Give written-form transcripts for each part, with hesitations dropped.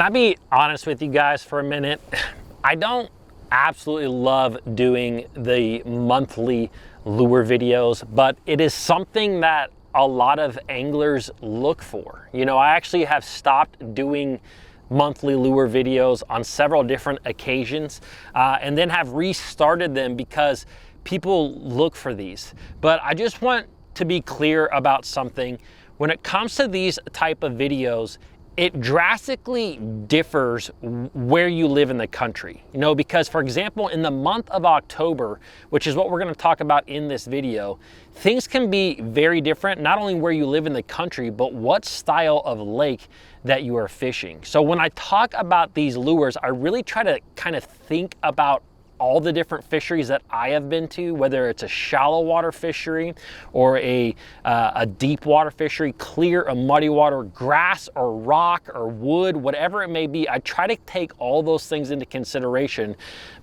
Can I be honest with you guys for a minute? I don't absolutely love doing the monthly lure videos, but it is something that a lot of anglers look for. You know, I actually have stopped doing monthly lure videos on several different occasions and then have restarted them because people look for these. But I just want to be clear about something. When it comes to these type of videos, it drastically differs where you live in the country, you know, because for example, in the month of October, which is what we're going to talk about in this video, things can be very different, not only where you live in the country, but what style of lake that you are fishing. So when I talk about these lures, I really try to kind of think about all the different fisheries that I have been to, whether it's a shallow water fishery or a deep water fishery, clear or muddy water, grass or rock or wood, whatever it may be. I try to take all those things into consideration,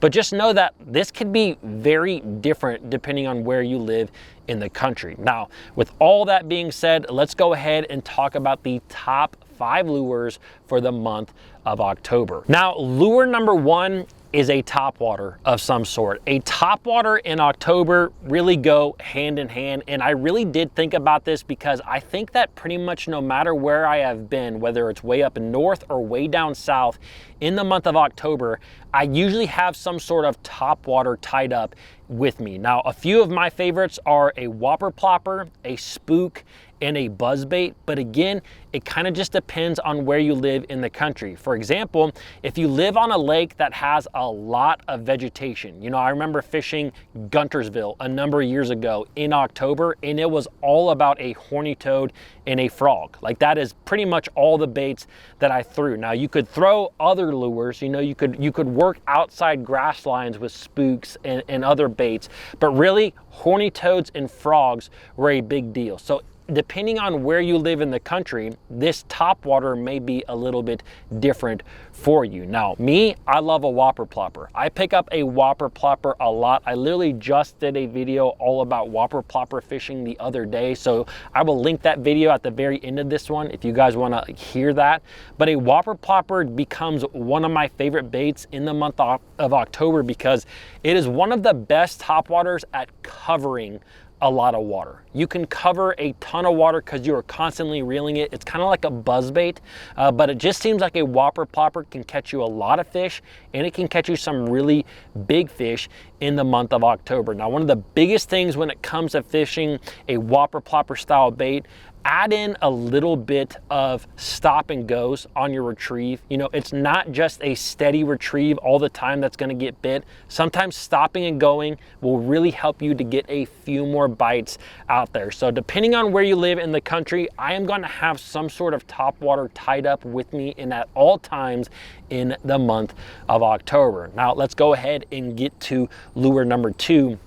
but just know that this can be very different depending on where you live in the country. Now, with all that being said, let's go ahead and talk about the top 5 lures for the month of October. Now, lure number 1 is a topwater of some sort. A topwater in October really go hand in hand, and I really did think about this because I think that pretty much no matter where I have been, whether it's way up north or way down south, in the month of October, I usually have some sort of topwater tied up with me. Now, a few of my favorites are a whopper plopper, a spook, and a buzzbait, but again, it kind of just depends on where you live in the country. For example, if you live on a lake that has a lot of vegetation, you know, I remember fishing Guntersville a number of years ago in October, and it was all about a horny toad and a frog. Like, that is pretty much all the baits that I threw. Now, you could throw other lures, you know, you could work outside grass lines with spooks and other baits, but really horny toads and frogs were a big deal. So depending on where you live in the country, this topwater may be a little bit different for you. Now, me, I love a whopper plopper. I pick up a whopper plopper a lot. I literally just did a video all about whopper plopper fishing the other day, so I will link that video at the very end of this one if you guys want to hear that. But a whopper plopper becomes one of my favorite baits in the month of October because it is one of the best topwaters at covering a lot of water. You can cover a ton of water because you are constantly reeling it. It's kind of like a buzzbait, but it just seems like a whopper plopper can catch you a lot of fish, and it can catch you some really big fish in the month of October. Now, one of the biggest things when it comes to fishing a whopper plopper style bait, add in a little bit of stop and goes on your retrieve. You know, it's not just a steady retrieve all the time that's gonna get bit. Sometimes stopping and going will really help you to get a few more bites out there. So depending on where you live in the country, I am gonna have some sort of topwater tied up with me and at all times in the month of October. Now, let's go ahead and get to lure number 2,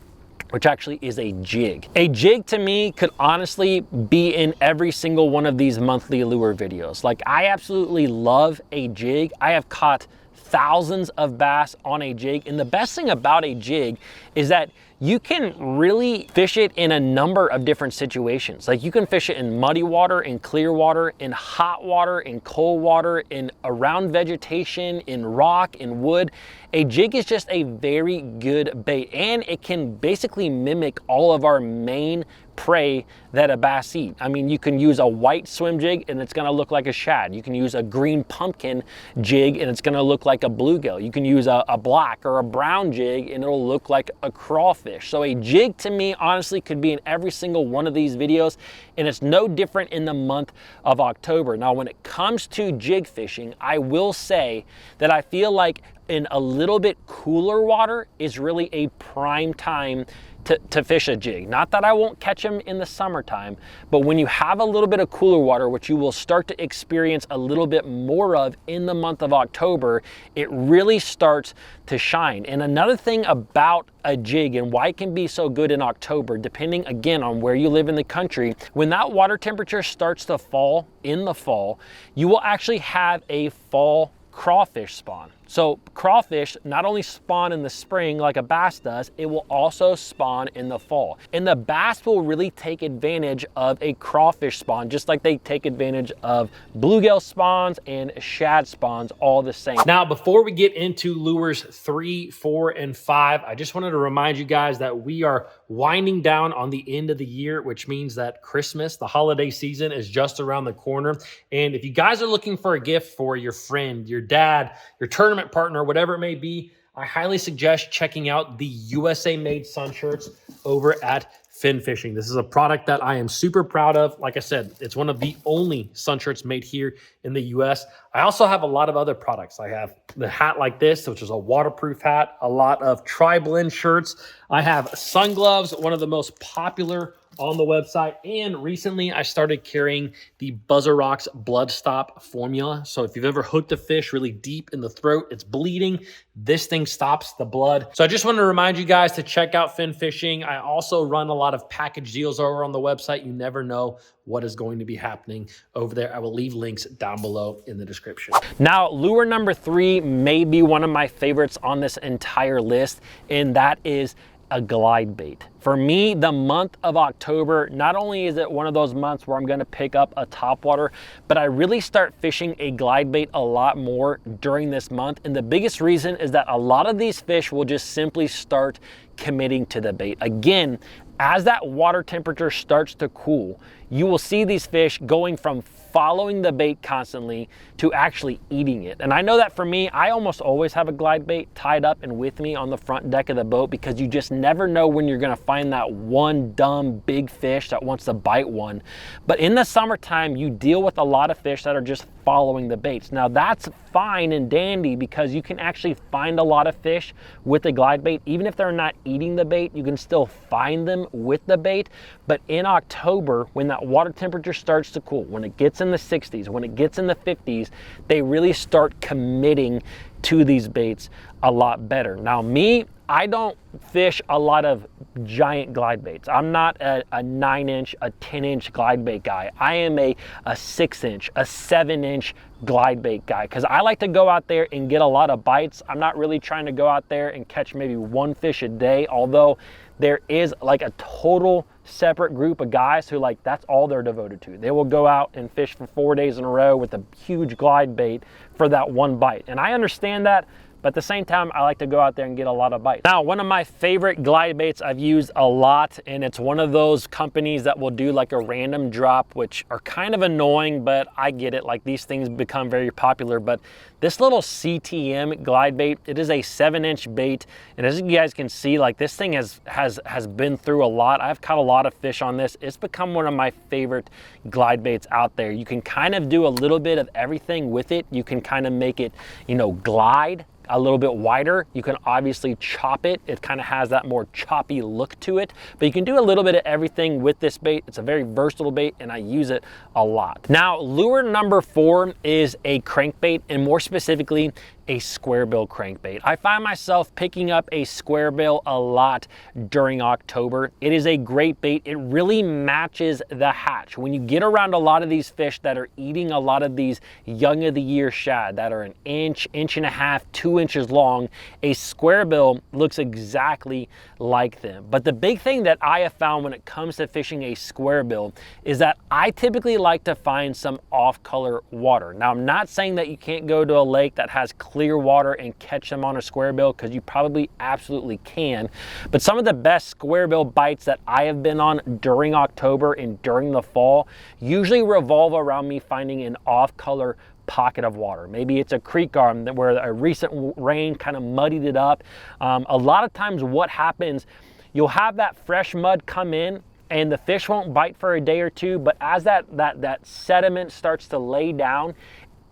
which actually is a jig. A jig to me could honestly be in every single one of these monthly lure videos. Like, I absolutely love a jig. I have caught thousands of bass on a jig, and the best thing about a jig is that you can really fish it in a number of different situations. Like, you can fish it in muddy water, in clear water, in hot water, in cold water, in around vegetation, in rock, in wood. A jig is just a very good bait, and it can basically mimic all of our main prey that a bass eat. I mean, you can use a white swim jig and it's gonna look like a shad. You can use a green pumpkin jig and it's gonna look like a bluegill. You can use a black or a brown jig and it'll look like a crawfish. So a jig to me honestly could be in every single one of these videos, and it's no different in the month of October. Now, when it comes to jig fishing, I will say that I feel like in a little bit cooler water is really a prime time to fish a jig. Not that I won't catch them in the summertime, but when you have a little bit of cooler water, which you will start to experience a little bit more of in the month of October, it really starts to shine. And another thing about a jig and why it can be so good in October, depending again on where you live in the country, when that water temperature starts to fall in the fall, you will actually have a fall crawfish spawn. So crawfish not only spawn in the spring like a bass does, it will also spawn in the fall. And the bass will really take advantage of a crawfish spawn, just like they take advantage of bluegill spawns and shad spawns all the same. Now, before we get into lures 3, 4, and 5, I just wanted to remind you guys that we are winding down on the end of the year, which means that Christmas, the holiday season, is just around the corner. And if you guys are looking for a gift for your friend, your dad, your tournament partner, whatever it may be, I highly suggest checking out the USA made sun shirts over at Fin Fishing. This is a product that I am super proud of. Like I said, it's one of the only sun shirts made here in the US. I also have a lot of other products. I have the hat like this, which is a waterproof hat, a lot of tri-blend shirts. I have sun gloves, one of the most popular on the website. And recently I started carrying the Buzzer Rocks Blood Stop formula. So if you've ever hooked a fish really deep in the throat, it's bleeding, this thing stops the blood. So I just wanted to remind you guys to check out Fin Fishing. I also run a lot of package deals over on the website. You never know what is going to be happening over there. I will leave links down below in the description. Now, lure number 3 may be one of my favorites on this entire list, and that is a glide bait. For me, the month of October, not only is it one of those months where I'm gonna pick up a topwater, but I really start fishing a glide bait a lot more during this month. And the biggest reason is that a lot of these fish will just simply start committing to the bait. Again, as that water temperature starts to cool, you will see these fish going from following the bait constantly to actually eating it. And I know that for me, I almost always have a glide bait tied up and with me on the front deck of the boat, because you just never know when you're gonna find that one dumb big fish that wants to bite one. But in the summertime, you deal with a lot of fish that are just following the baits. Now that's fine and dandy, because you can actually find a lot of fish with the glide bait. Even if they're not eating the bait, you can still find them with the bait. But in October, when that water temperature starts to cool, when it gets in the 60s, when it gets in the 50s, they really start committing to these baits a lot better. Now me, I don't fish a lot of giant glide baits. I'm not a 9-inch, a 10-inch glide bait guy. I am a 6-inch, a 7-inch glide bait guy, because I like to go out there and get a lot of bites. I'm not really trying to go out there and catch maybe one fish a day, although there is like a total separate group of guys who, like, that's all they're devoted to. They will go out and fish for 4 days in a row with a huge glide bait for that one bite. And I understand that, but at the same time, I like to go out there and get a lot of bites. Now, one of my favorite glide baits I've used a lot, and it's one of those companies that will do like a random drop, which are kind of annoying, but I get it. Like, these things become very popular. But this little CTM glide bait, it is a 7-inch bait. And as you guys can see, like, this thing has been through a lot. I've caught a lot of fish on this. It's become one of my favorite glide baits out there. You can kind of do a little bit of everything with it. You can kind of make it, you know, glide a little bit wider. You can obviously chop it. It kind of has that more choppy look to it, but you can do a little bit of everything with this bait. It's a very versatile bait, and I use it a lot. Now, lure number 4 is a crankbait, and more specifically, a square bill crankbait. I find myself picking up a square bill a lot during October. It is a great bait. It really matches the hatch. When you get around a lot of these fish that are eating a lot of these young of the year shad that are an inch, inch and a half, 2 inches long, a square bill looks exactly like them. But the big thing that I have found when it comes to fishing a square bill is that I typically like to find some off-color water. Now, I'm not saying that you can't go to a lake that has clear water and catch them on a square bill, because you probably absolutely can. But some of the best square bill bites that I have been on during October and during the fall usually revolve around me finding an off-color pocket of water. Maybe it's a creek arm where a recent rain kind of muddied it up. A lot of times what happens, you'll have that fresh mud come in and the fish won't bite for a day or two, but as that sediment starts to lay down,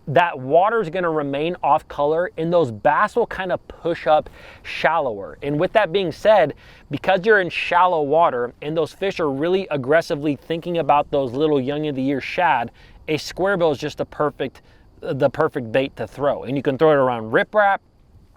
that water is going to remain off color, and those bass will kind of push up shallower. And with that being said, because you're in shallow water and those fish are really aggressively thinking about those little young of the year shad, a square bill is just the perfect bait to throw. And you can throw it around riprap,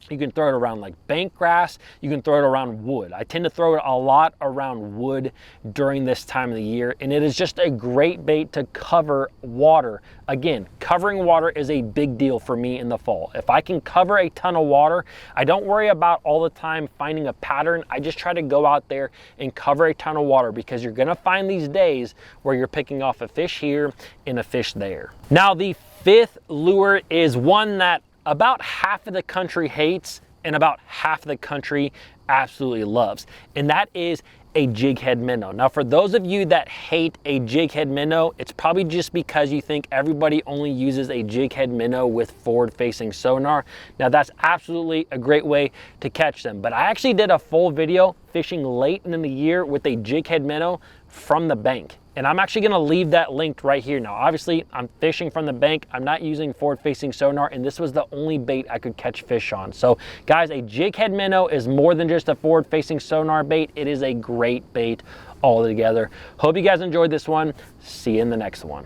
You can throw it around like bank grass. You can throw it around wood. I tend to throw it a lot around wood during this time of the year, and it is just a great bait to cover water. Again, covering water is a big deal for me in the fall. If I can cover a ton of water, I don't worry about all the time finding a pattern. I just try to go out there and cover a ton of water, because you're gonna find these days where you're picking off a fish here and a fish there. Now, the fifth lure is one that about half of the country hates and about half of the country absolutely loves, and that is a jig head minnow. Now, for those of you that hate a jig head minnow, it's probably just because you think everybody only uses a jig head minnow with forward facing sonar. Now, that's absolutely a great way to catch them, but I actually did a full video fishing late in the year with a jig head minnow from the bank, and I'm actually going to leave that linked right here. Now, obviously I'm fishing from the bank, I'm not using forward facing sonar, and this was the only bait I could catch fish on. So guys, a jig head minnow is more than just a forward facing sonar bait. It is a great bait altogether. Hope you guys enjoyed this one. See you in the next one.